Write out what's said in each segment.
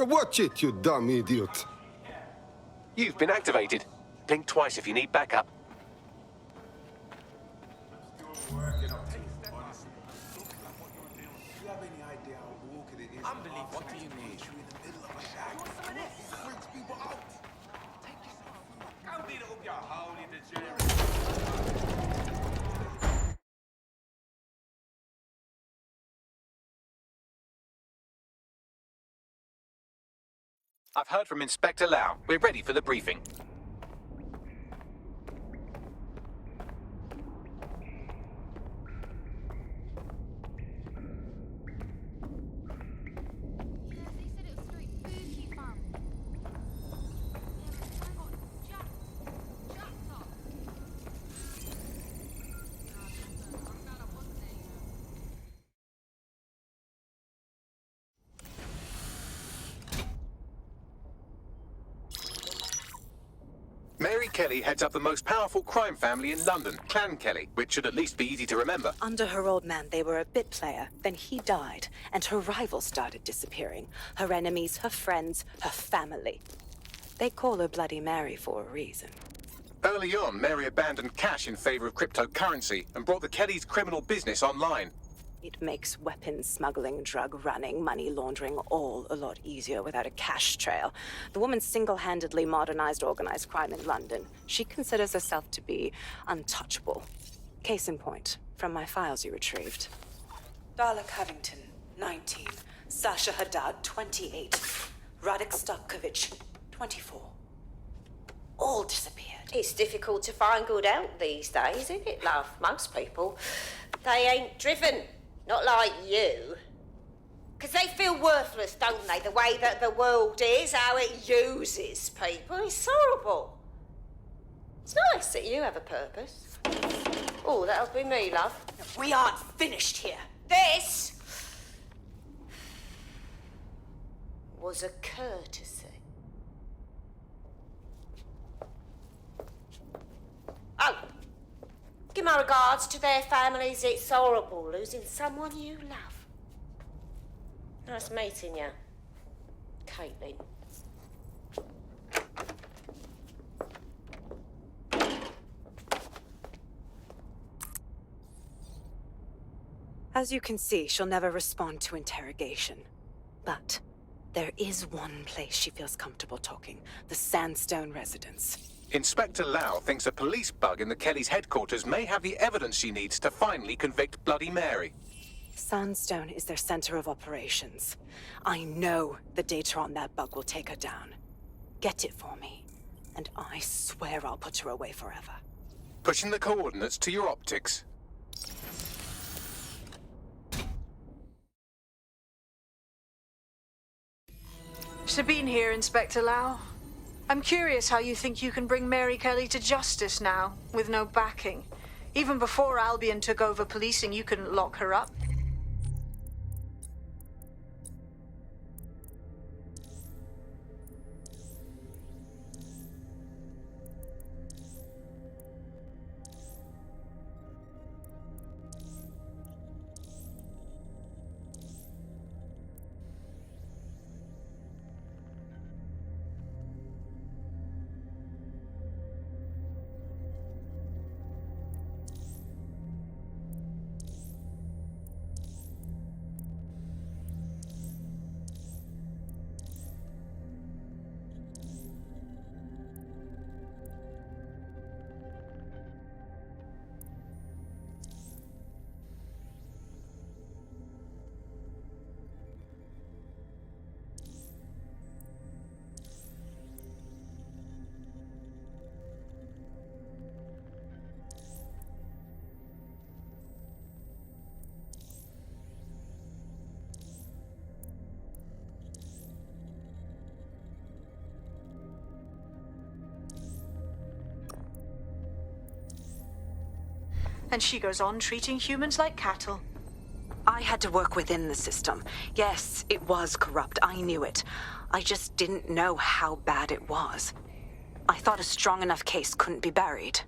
Watch it, you dumb idiot. You've been activated. Blink twice if you need backup. What do you need? I've heard from Inspector Lau. We're ready for the briefing. Mary Kelly heads up the most powerful crime family in London, Clan Kelly, which should at least be easy to remember. Under her old man, they were a bit player. Then he died, and her rivals started disappearing. Her enemies, her friends, her family. They call her Bloody Mary for a reason. Early on, Mary abandoned cash in favor of cryptocurrency and brought the Kellys' criminal business online. It makes weapons smuggling, drug running, money laundering all a lot easier without a cash trail. The woman single-handedly modernized organized crime in London. She considers herself to be untouchable. Case in point, from my files you retrieved. Darla Covington, 19. Sasha Haddad, 28. Radek Stokovich, 24. All disappeared. It's difficult to find good help these days, isn't it, love? Most people, they ain't driven. Not like you. Because they feel worthless, don't they? The way that the world is, how it uses people. It's horrible. It's nice that you have a purpose. Oh, that'll be me, love. We aren't finished here. This was a courtesy. Oh, give my regards to their families. It's horrible losing someone you love. Nice meeting you, Caitlin. As you can see, she'll never respond to interrogation. But there is one place she feels comfortable talking, the Sandstone residence. Inspector Lau thinks a police bug in the Kellys' headquarters may have the evidence she needs to finally convict Bloody Mary. Sandstone is their center of operations. I know the data on that bug will take her down. Get it for me, and I swear I'll put her away forever. Pushing the coordinates to your optics. Sabine here, Inspector Lau. I'm curious how you think you can bring Mary Kelly to justice now, with no backing. Even before Albion took over policing, you couldn't lock her up. And she goes on treating humans like cattle. I had to work within the system. Yes, it was corrupt. I knew it. I just didn't know how bad it was. I thought a strong enough case couldn't be buried.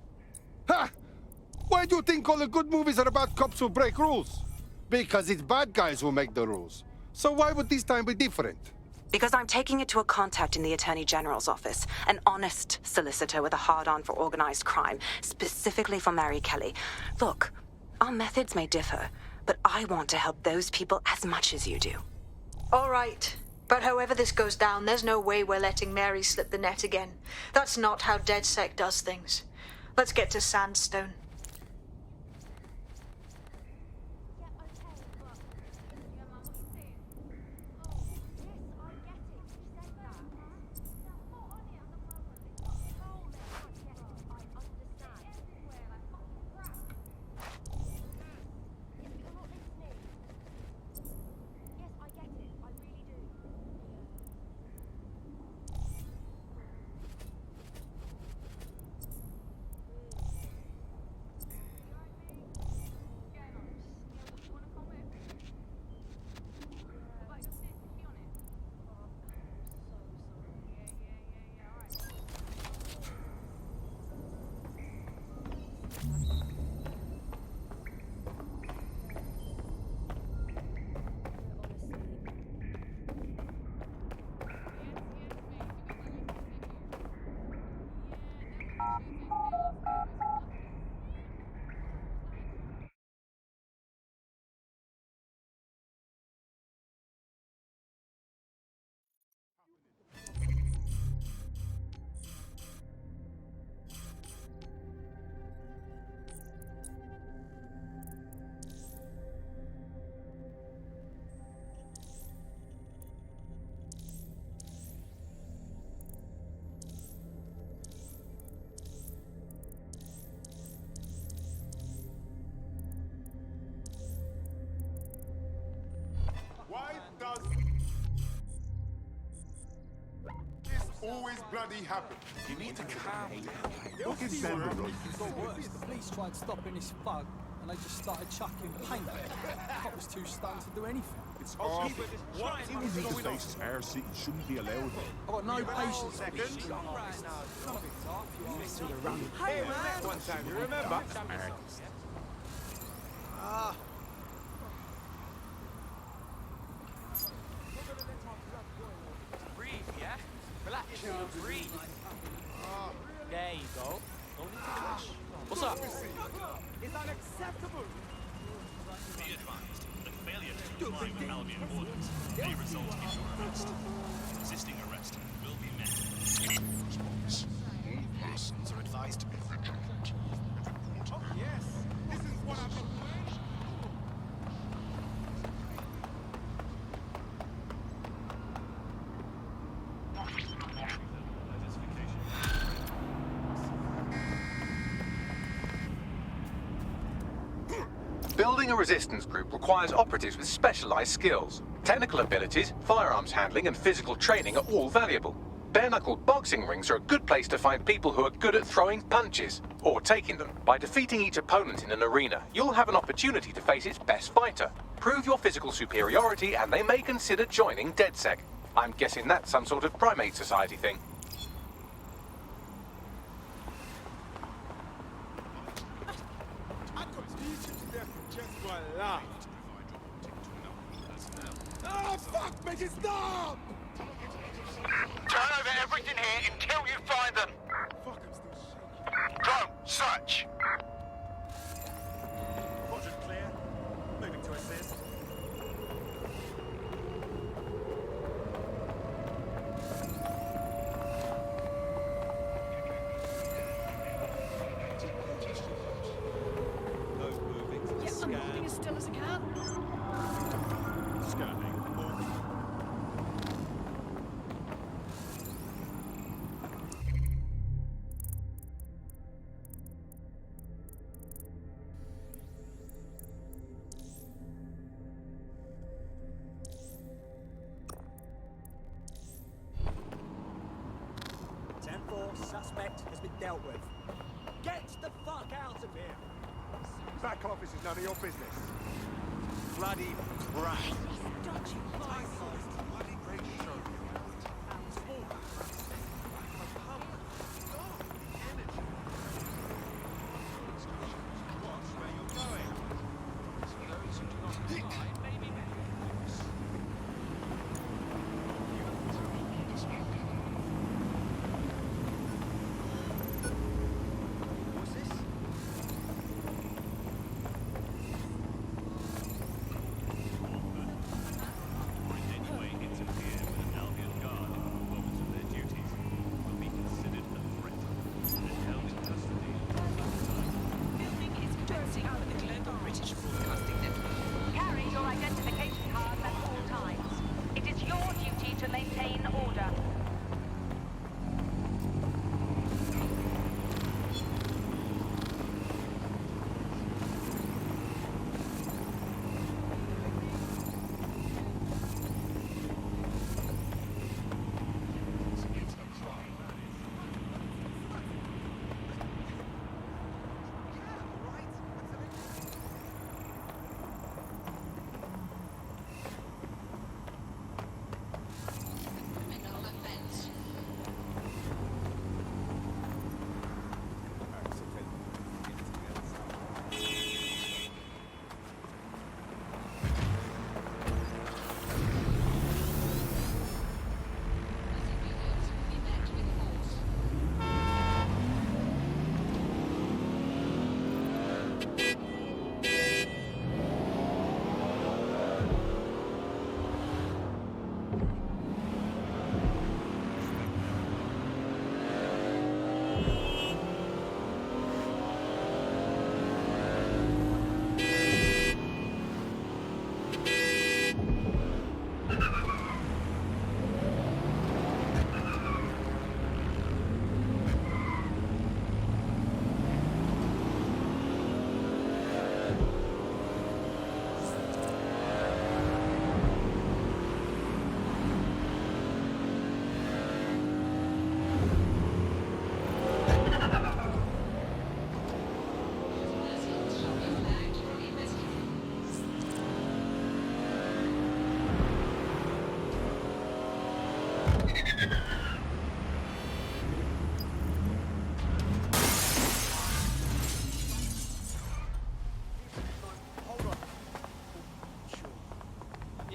Ha! Why do you think all the good movies are about cops who break rules? Because it's bad guys who make the rules. So why would this time be different? Because I'm taking it to a contact in the Attorney General's office, an honest solicitor with a hard-on for organized crime, specifically for Mary Kelly. Look, our methods may differ, but I want to help those people as much as you do. All right. But however this goes down, there's no way we're letting Mary slip the net again. That's not how DedSec does things. Let's get to Sandstone. Why does this always bloody happen? You need to calm down. Look at Sandra. It got worse. The police tried stopping this thug, and they just started chucking paint at him. The cop was too stunned to do anything. It's awful. Things in the faces our city shouldn't be allowed. I've got no patience for this shit. Hey, we met one time, you remember? Breathe, yeah? Relax, breathe. There you go. Don't need to crash. What's up? It's unacceptable. Be advised, the failure to comply with Albion orders may result in your arrest. Resisting arrest will be met. All persons are advised to be vigilant. Oh, yes. This is what I've been waiting. Building a resistance group requires operatives with specialized skills. Technical abilities, firearms handling, and physical training are all valuable. Bare-knuckled boxing rings are a good place to find people who are good at throwing punches, or taking them. By defeating each opponent in an arena, you'll have an opportunity to face its best fighter. Prove your physical superiority, and they may consider joining DedSec. I'm guessing that's some sort of primate society thing. I could teach you to death for just one laugh. Oh, fuck, make it stop! Turn over everything here until you find them. Fuck, I'm still shaking. Go, search. Quadrant clear. Moving to assist. I'm holding as still as I can. Scanning. Suspect has been dealt with. Get the fuck out of here! Back office is none of your business. Bloody crap. Dodgy Bloody great show.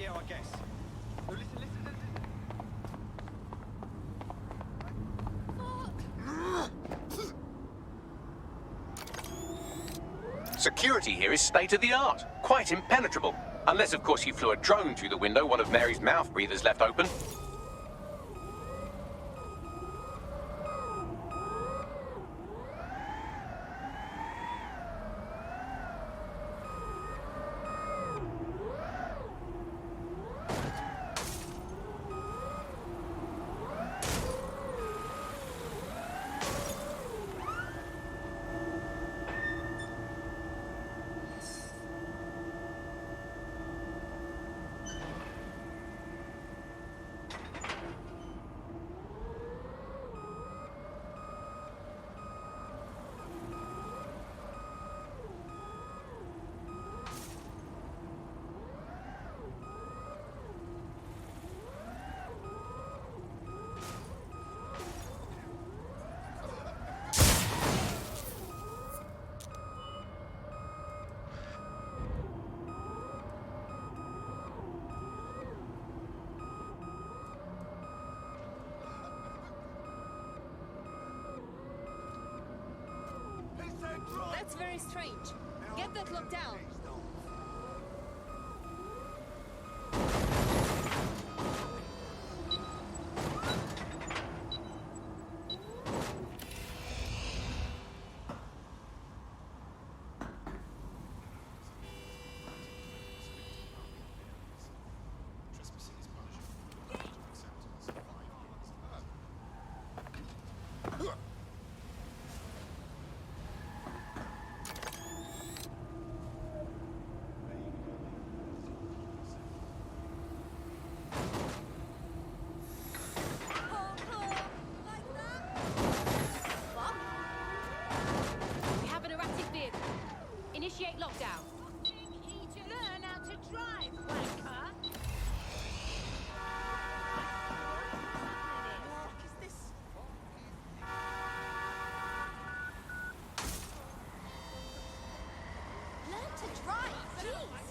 video, I guess. No, listen. Security here is state-of-the-art, quite impenetrable. Unless, of course, you flew a drone through the window one of Mary's mouth breathers left open. That's very strange. Get that locked down. Initiate lockdown. Learn how to drive, wanker. What is this? Learn to drive, jeez.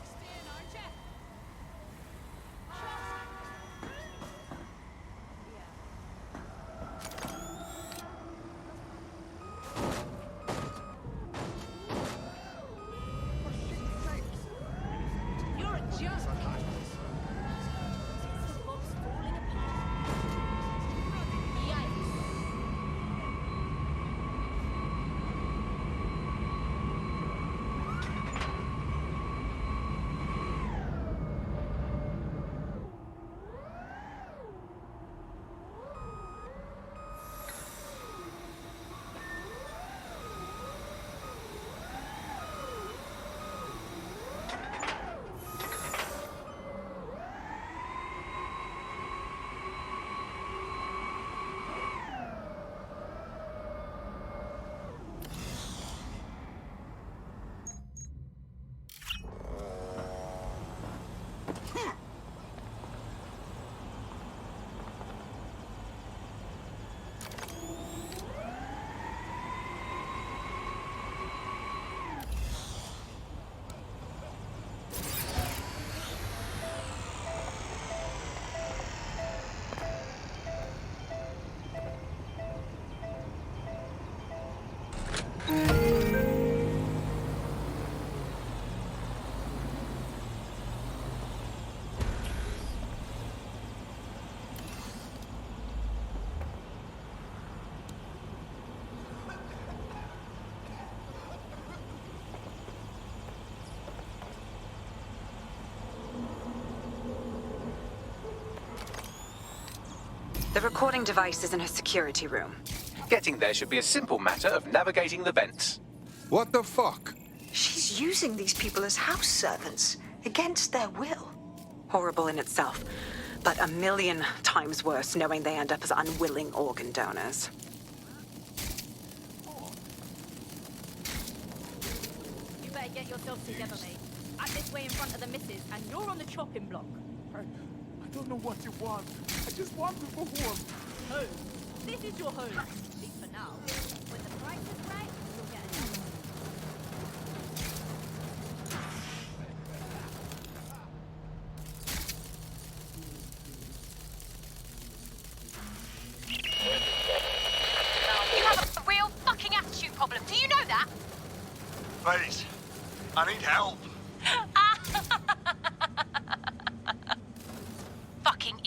The recording device is in her security room. Getting there should be a simple matter of navigating the vents. What the fuck? She's using these people as house servants, against their will. Horrible in itself, but a million times worse knowing they end up as unwilling organ donors. You better get yourself together, mate. I'm this way in front of the missus, and you're on the chopping block. I don't know what you want. I just want to go home. Home. This is your home. At least for now. When the price is right, you'll get another.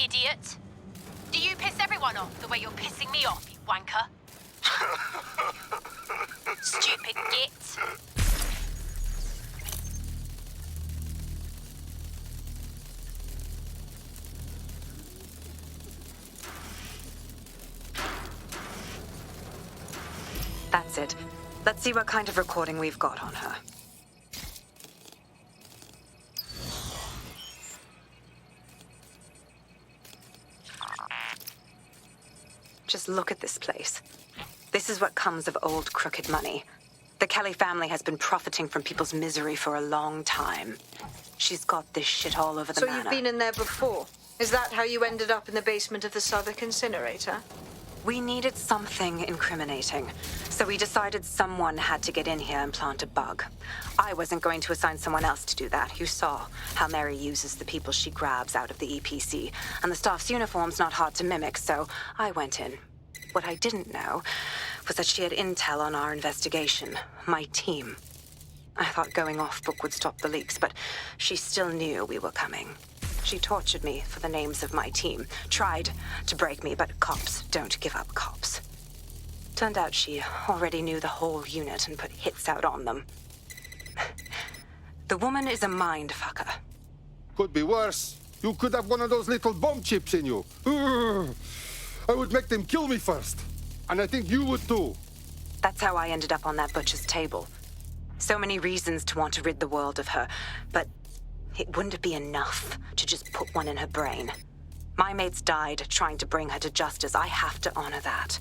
idiot. Do you piss everyone off the way you're pissing me off, you wanker? Stupid git. That's it. Let's see what kind of recording we've got on her. Just look at this place. This is what comes of old crooked money. The Kelly family has been profiting from people's misery for a long time. She's got this shit all over the So manor. you've been in there before? Is that how you ended up in the basement of the Southwark incinerator? We needed something incriminating, so we decided someone had to get in here and plant a bug. I wasn't going to assign someone else to do that. You saw how Mary uses the people she grabs out of the EPC, and the staff's uniform's not hard to mimic, so I went in. What I didn't know was that she had intel on our investigation, my team. I thought going off book would stop the leaks, but she still knew we were coming. She tortured me for the names of my team, tried to break me, but cops don't give up cops. Turned out she already knew the whole unit and put hits out on them. The woman is a mind fucker. Could be worse. You could have one of those little bomb chips in you. Ugh. I would make them kill me first. And I think you would too. That's how I ended up on that butcher's table. So many reasons to want to rid the world of her, but it wouldn't be enough to just put one in her brain. My mates died trying to bring her to justice. I have to honor that.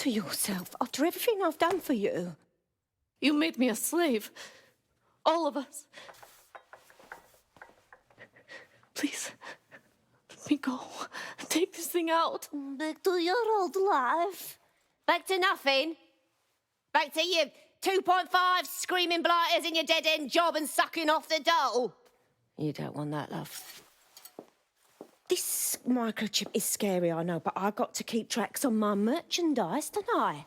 for yourself after everything I've done for you? You made me a slave. All of us. Please, let me go. Take this thing out. Back to your old life. Back to nothing. Back to you 2.5 screaming blighters in your dead-end job and sucking off the dole. You don't want that, love. This microchip is scary, I know, but I got to keep tracks on my merchandise, don't I?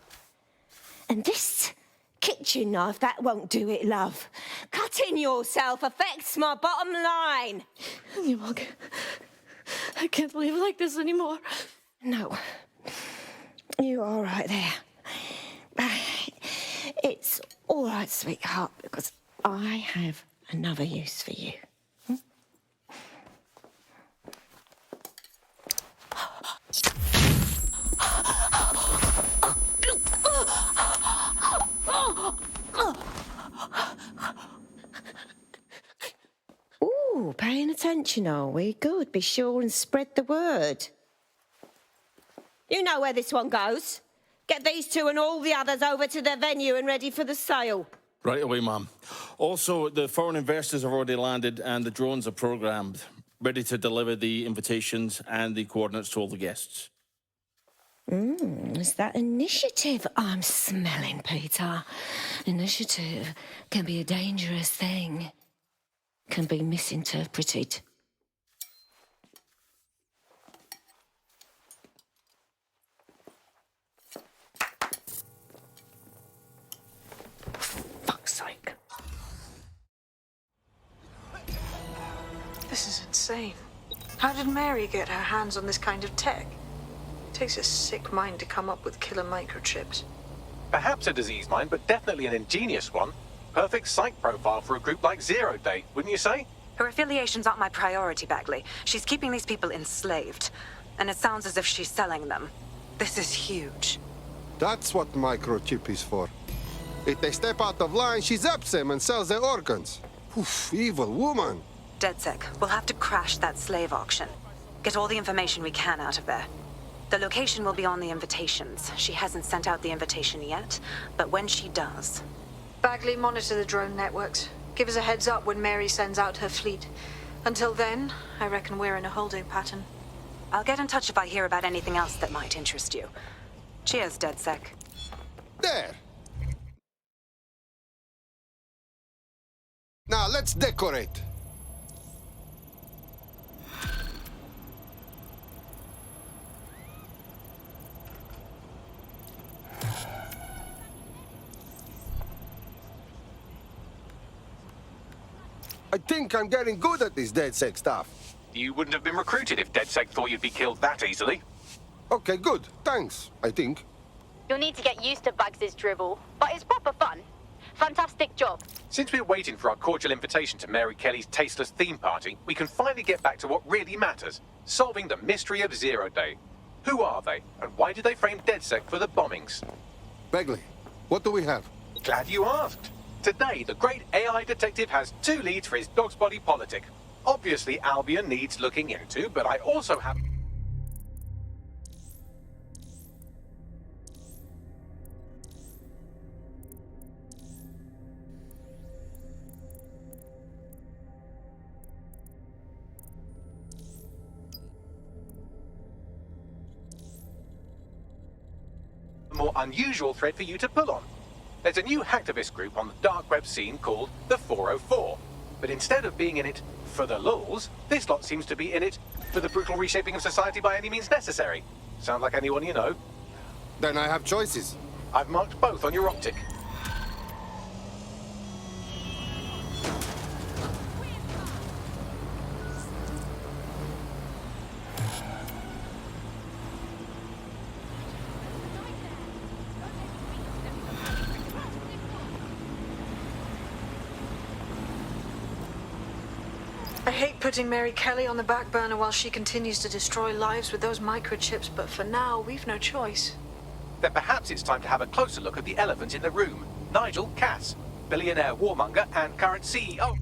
And this kitchen knife, that won't do it, love. Cutting yourself affects my bottom line. I can't live like this anymore. No. You're all right there. It's all right, sweetheart, because I have another use for you. Ooh, paying attention, are we? Good. Be sure and spread the word. You know where this one goes. Get these two and all the others over to the venue and ready for the sale. Right away, Ma'am. Also, the foreign investors have already landed and the drones are programmed, ready to deliver the invitations and the coordinates to all the guests. Is that initiative I'm smelling, Peter? Initiative can be a dangerous thing. Can be misinterpreted. Fuck's sake. This is insane. How did Mary get her hands on this kind of tech? It takes a sick mind to come up with killer microchips. Perhaps a disease mind, but definitely an ingenious one. Perfect site profile for a group like Zero Day, wouldn't you say? Her affiliations aren't my priority, Bagley. She's keeping these people enslaved. And it sounds as if she's selling them. This is huge. That's what microchip is for. If they step out of line, she zaps them and sells their organs. Oof, evil woman. DedSec, we'll have to crash that slave auction. Get all the information we can out of there. The location will be on the invitations. She hasn't sent out the invitation yet, but when she does... Bagley, monitor the drone networks. Give us a heads up when Mary sends out her fleet. Until then, I reckon we're in a holding pattern. I'll get in touch if I hear about anything else that might interest you. Cheers, DedSec. There. Now let's decorate. I think I'm getting good at this DedSec stuff. You wouldn't have been recruited if DedSec thought you'd be killed that easily. Okay, good. Thanks, I think. You'll need to get used to Bugs' dribble, but it's proper fun. Fantastic job. Since we're waiting for our cordial invitation to Mary Kelly's tasteless theme party, we can finally get back to what really matters, solving the mystery of Zero Day. Who are they, and why did they frame DedSec for the bombings? Bagley, what do we have? Glad you asked. Today, the great AI detective has 2 leads for his dog's body politic. Obviously, Albion needs looking into, but I also have... a more unusual thread for you to pull on. There's a new hacktivist group on the dark web scene called the 404. But instead of being in it for the lulz, this lot seems to be in it for the brutal reshaping of society by any means necessary. Sound like anyone you know? Then I have choices. I've marked both on your optic. I hate putting Mary Kelly on the back burner while she continues to destroy lives with those microchips, but for now, we've no choice. Then perhaps it's time to have a closer look at the elephant in the room. Nigel Cass, billionaire warmonger and current CEO.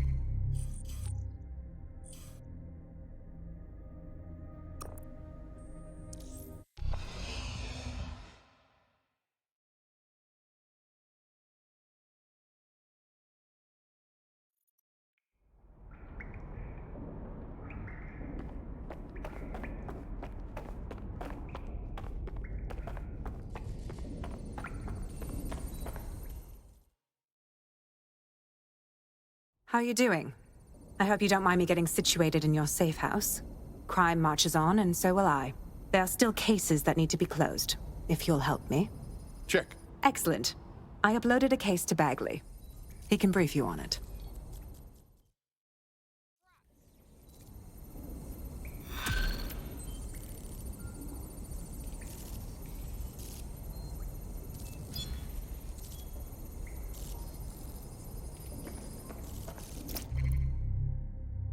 How you doing? I hope you don't mind me getting situated in your safe house. Crime marches on, and so will I. There are still cases that need to be closed, if you'll help me. Check. Excellent. I uploaded a case to Bagley. He can brief you on it.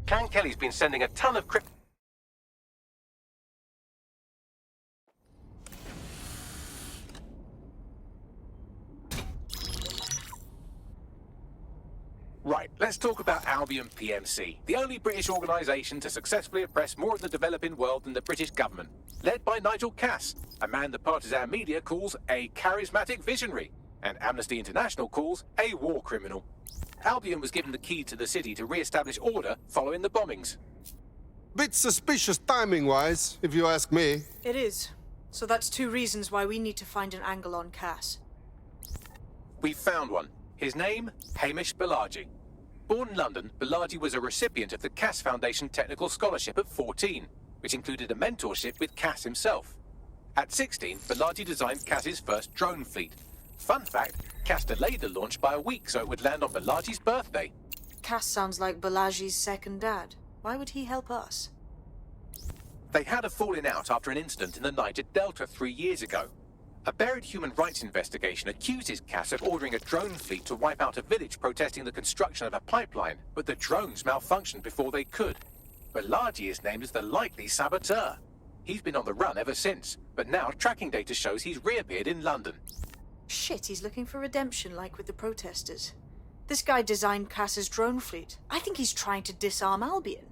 Clan Kelly's been sending a ton of crypto. Right, let's talk about Albion PMC, the only British organisation to successfully oppress more of the developing world than the British government, led by Nigel Cass, a man the partisan media calls a charismatic visionary, and Amnesty International calls a war criminal. Albion was given the key to the city to re-establish order following the bombings. Bit suspicious timing-wise, if you ask me. It is. So that's 2 reasons why we need to find an angle on Cass. We've found one. His name, Hamish Balaji. Born in London, Balaji was a recipient of the Cass Foundation Technical Scholarship at 14, which included a mentorship with Cass himself. At 16, Balaji designed Cass's first drone fleet. Fun fact, Cass delayed the launch by a week so it would land on Balaji's birthday. Cass sounds like Balaji's second dad. Why would he help us? They had a falling out after an incident in the Niger Delta 3 years ago. A buried human rights investigation accuses Cass of ordering a drone fleet to wipe out a village protesting the construction of a pipeline, but the drones malfunctioned before they could. Balaji is named as the likely saboteur. He's been on the run ever since, but now tracking data shows he's reappeared in London. Shit, he's looking for redemption like with the protesters. This guy designed Cass's drone fleet. I think he's trying to disarm Albion.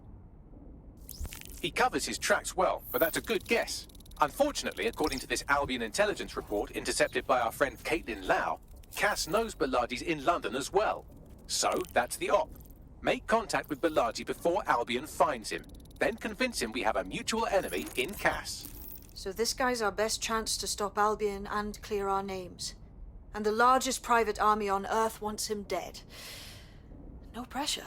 He covers his tracks well, but that's a good guess. Unfortunately, according to this Albion intelligence report intercepted by our friend Caitlin Lau, Cass knows Balaji's in London as well. So, that's the op. Make contact with Balaji before Albion finds him. Then convince him we have a mutual enemy in Cass. So this guy's our best chance to stop Albion and clear our names. And the largest private army on Earth wants him dead. No pressure.